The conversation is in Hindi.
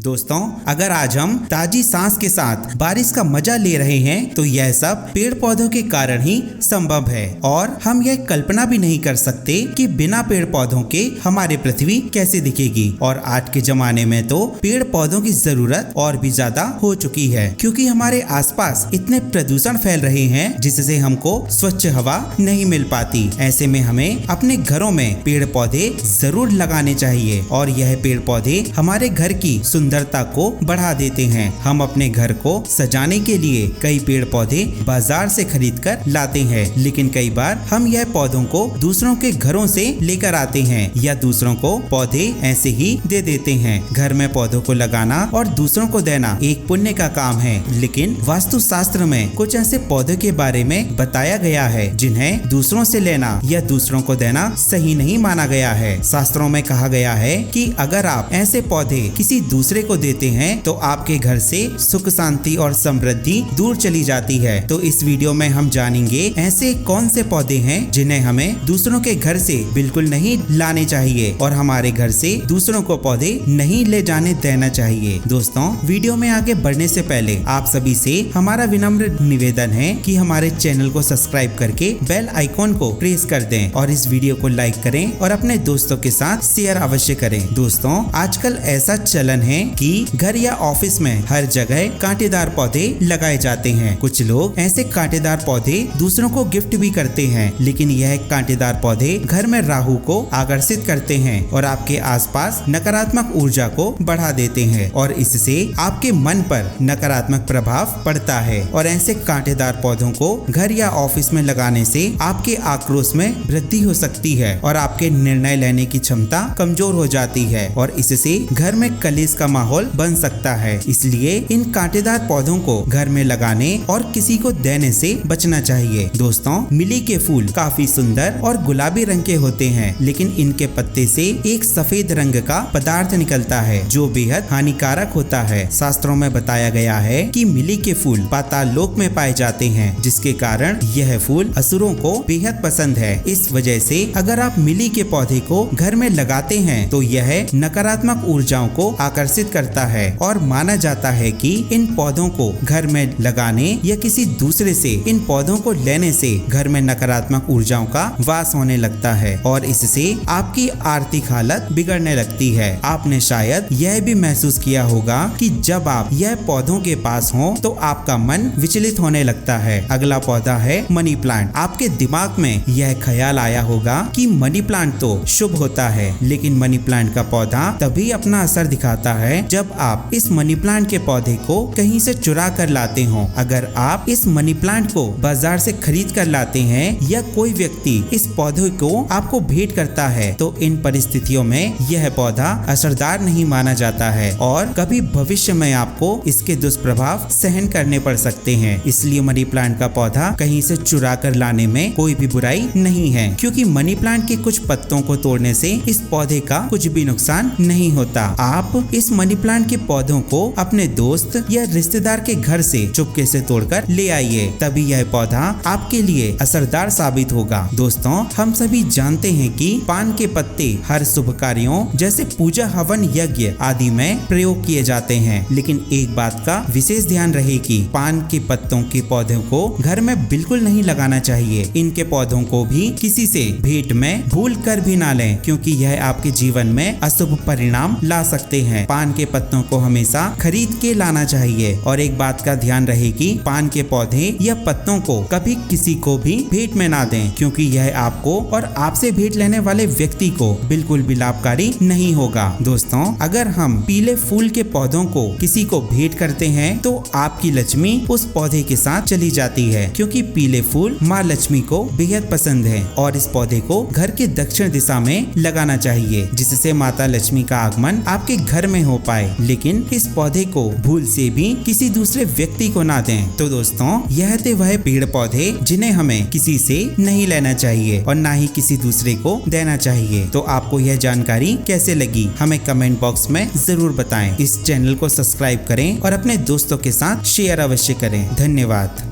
दोस्तों, अगर आज हम ताजी सांस के साथ बारिश का मजा ले रहे हैं तो यह सब पेड़ पौधों के कारण ही संभव है और हम यह कल्पना भी नहीं कर सकते कि बिना पेड़ पौधों के हमारी पृथ्वी कैसे दिखेगी। और आज के जमाने में तो पेड़ पौधों की जरूरत और भी ज्यादा हो चुकी है, क्योंकि हमारे आसपास इतने प्रदूषण फैल रहे हैं जिससे हमको स्वच्छ हवा नहीं मिल पाती। ऐसे में हमें अपने घरों में पेड़ पौधे जरूर लगाने चाहिए और यह पेड़ पौधे हमारे घर की सुंदरता को बढ़ा देते हैं। हम अपने घर को सजाने के लिए कई पेड़ पौधे बाजार से खरीद कर लाते हैं, लेकिन कई बार हम यह पौधों को दूसरों के घरों से लेकर आते हैं या दूसरों को पौधे ऐसे ही दे देते हैं। घर में पौधों को लगाना और दूसरों को देना एक पुण्य का काम है, लेकिन वास्तु शास्त्र में कुछ ऐसे पौधों के बारे में बताया गया है जिन्हें दूसरों से लेना या दूसरों को देना सही नहीं माना गया है। शास्त्रों में कहा गया है कि अगर आप ऐसे पौधे किसी दूसरे को देते हैं तो आपके घर से सुख शांति और समृद्धि दूर चली जाती है। तो इस वीडियो में हम जानेंगे ऐसे कौन से पौधे हैं जिन्हें हमें दूसरों के घर से बिल्कुल नहीं लाने चाहिए और हमारे घर से दूसरों को पौधे नहीं ले जाने देना चाहिए। दोस्तों, वीडियो में आगे बढ़ने से पहले आप सभी से हमारा विनम्र निवेदन है कि हमारे चैनल को सब्सक्राइब करके बेल आइकॉन को प्रेस कर दें और इस वीडियो को लाइक करें और अपने दोस्तों के साथ शेयर अवश्य करें। दोस्तों, आजकल ऐसा चलन है कि घर या ऑफिस में हर जगह कांटेदार पौधे लगाए जाते हैं। कुछ लोग ऐसे कांटेदार पौधे दूसरों को गिफ्ट भी करते हैं, लेकिन यह कांटेदार पौधे घर में राहु को आकर्षित करते हैं और आपके आसपास नकारात्मक ऊर्जा को बढ़ा देते हैं और इससे आपके मन पर नकारात्मक प्रभाव पड़ता है। और ऐसे कांटेदार पौधों को घर या ऑफिस में लगाने से आपके आक्रोश में वृद्धि हो सकती है और आपके निर्णय लेने की क्षमता कमजोर हो जाती है और इससे घर में कलेश का माहौल बन सकता है। इसलिए इन कांटेदार पौधों को घर में लगाने और किसी को देने से बचना चाहिए। दोस्तों, मिली के फूल काफी सुंदर और गुलाबी रंग के होते हैं, लेकिन इनके पत्ते से एक सफेद रंग का पदार्थ निकलता है जो बेहद हानिकारक होता है। शास्त्रों में बताया गया है कि मिली के फूल पाताल लोक में पाए जाते हैं, जिसके कारण यह फूल असुरों को बेहद पसंद है। इस वजह से अगर आप मिली के पौधे को घर में लगाते हैं तो यह नकारात्मक ऊर्जाओं को आकर्षित करता है और माना जाता है कि इन पौधों को घर में लगाने या किसी दूसरे से इन पौधों को लेने से घर में नकारात्मक ऊर्जाओं का वास होने लगता है और इससे आपकी आर्थिक हालत बिगड़ने लगती है। आपने शायद यह भी महसूस किया होगा कि जब आप यह पौधों के पास हो तो आपका मन विचलित होने लगता है। अगला पौधा है मनी प्लांट। आपके दिमाग में यह ख्याल आया होगा कि मनी प्लांट तो शुभ होता है, लेकिन मनी प्लांट का पौधा तभी अपना असर दिखाता है जब आप इस मनी प्लांट के पौधे को कहीं से चुरा कर लाते हो। अगर आप इस मनी प्लांट को बाजार से खरीद कर लाते हैं या कोई व्यक्ति इस पौधे को आपको भेंट करता है तो इन परिस्थितियों में यह पौधा असरदार नहीं माना जाता है और कभी भविष्य में आपको इसके दुष्प्रभाव सहन करने पड़ सकते हैं। इसलिए मनी प्लांट का पौधा कहीं से चुरा कर लाने में कोई भी बुराई नहीं है, क्योंकि मनी प्लांट के कुछ पत्तों को तोड़ने से इस पौधे का कुछ भी नुकसान नहीं होता। आप इस मनी प्लांट के पौधों को अपने दोस्त या रिश्तेदार के घर से चुपके से तोड़कर ले आइए, तभी यह पौधा आपके लिए असरदार साबित होगा। दोस्तों, हम सभी जानते हैं कि पान के पत्ते हर शुभ कार्यों जैसे पूजा, हवन, यज्ञ आदि में प्रयोग किए जाते हैं, लेकिन एक बात का विशेष ध्यान रहे कि पान के पत्तों के पौधों को घर में बिल्कुल नहीं लगाना चाहिए। इनके पौधों को भी किसी से भेंट में भूल कर भी ना लें, क्योंकि यह आपके जीवन में अशुभ परिणाम ला सकते हैं। पान के पत्तों को हमेशा खरीद के लाना चाहिए और एक बात का ध्यान रहे कि पान के पौधे या पत्तों को कभी किसी को भी भेंट में ना दें, क्योंकि यह आपको और आपसे भेंट लेने वाले व्यक्ति को बिल्कुल भी लाभकारी नहीं होगा। दोस्तों, अगर हम पीले फूल के पौधों को किसी को भेंट करते हैं तो आपकी लक्ष्मी उस पौधे के साथ चली जाती है, क्योंकि पीले फूल माँ लक्ष्मी को बेहद पसंद है और इस पौधे को घर के दक्षिण दिशा में लगाना चाहिए, जिससे माता लक्ष्मी का आगमन आपके घर में हो पाए। लेकिन इस पौधे को भूल से भी किसी दूसरे व्यक्ति को ना दें। तो दोस्तों, यह थे वह पेड़ पौधे जिन्हें हमें किसी से नहीं लेना चाहिए और ना ही किसी दूसरे को देना चाहिए। तो आपको यह जानकारी कैसे लगी हमें कमेंट बॉक्स में जरूर बताएं। इस चैनल को सब्सक्राइब करें और अपने दोस्तों के साथ शेयर अवश्य करें। धन्यवाद।